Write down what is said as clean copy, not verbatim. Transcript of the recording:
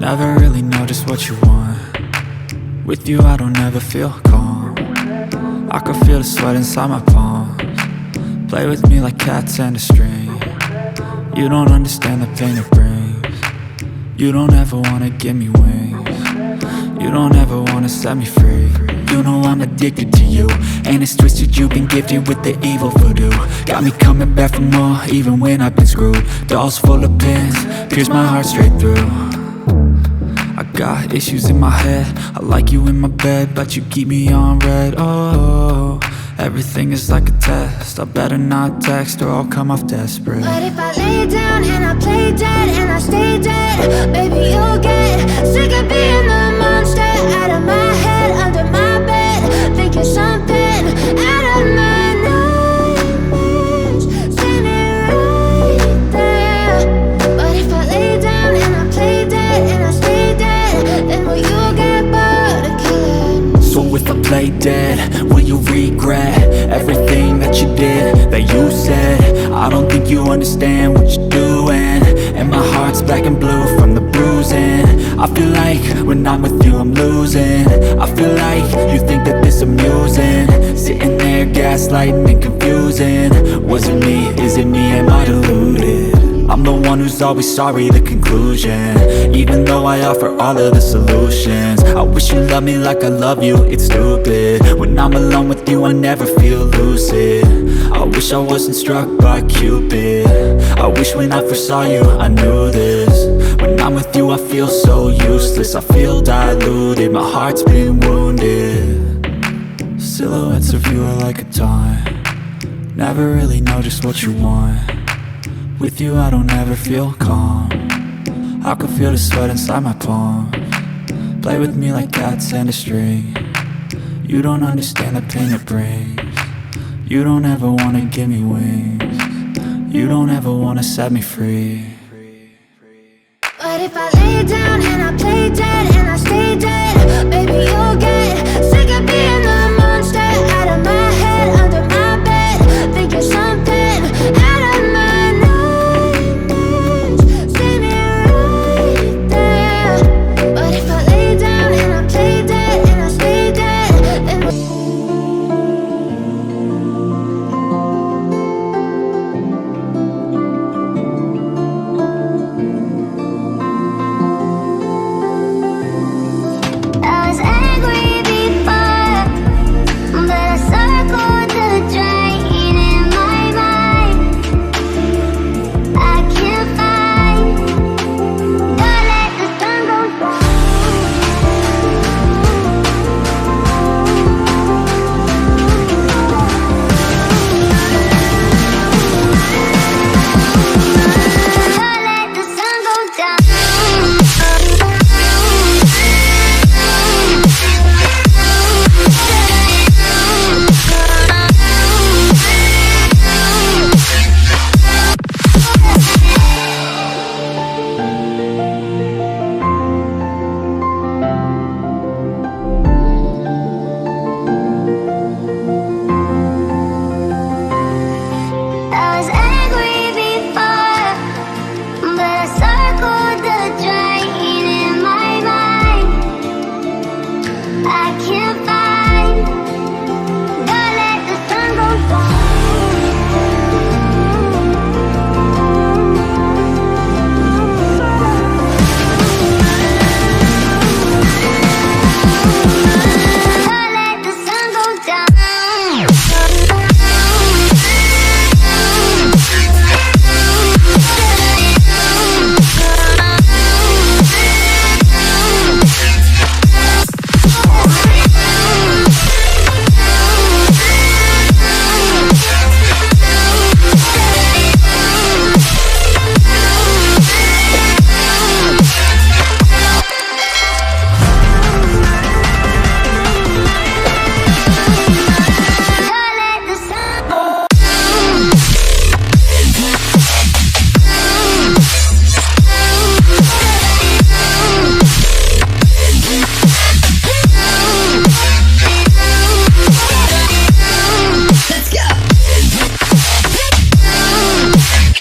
Never really know just what you want. With you I don't ever feel calm. I can feel the sweat inside my palms. Play with me like cats and a string. You don't understand the pain it brings. You don't ever wanna give me wings. You don't ever wanna set me free. You know I'm addicted to you, and it's twisted, you've been gifted with the evil voodoo. Got me coming back for more, even when I've been screwed. Dolls full of pins, pierce my heart straight through. I got issues in my head, I like you in my bed, but you keep me on red. Oh, everything is like a test, I better not text or I'll come off desperate. But if I lay down and I play dead and I stay dead, baby you'll get sick of being the monster out of my head, under my bed, thinking something out of my nightmares, standing right there. But if I lay down and I play dead and I stay dead, then will you get bored of killing? So if I play dead, will you regret everything that you did, that you said? I don't think you understand what you're doing, and my heart's black and blue from the bruising. I feel like when I'm with you I'm losing. I feel like you think that this amusing, sitting there gaslighting and confusing. Was it me? Is it me? Am I deluded? I'm the one who's always sorry, the conclusion, even though I offer all of the solutions. I wish you loved me like I love you, it's stupid. When I'm alone with you I never feel lucid. I wish I wasn't struck by Cupid. I wish when I first saw you I knew this. When I'm with you I feel so useless, I feel diluted, my heart's been wounded. Silhouettes of you are like a taunt. Never really know just what you want. With you I don't ever feel calm. I can feel the sweat inside my palms. Play with me like cats and a string. You don't understand the pain it brings. You don't ever wanna give me wings. You don't ever wanna set me free. But if I lay down and I play dead and I stay dead, baby you'll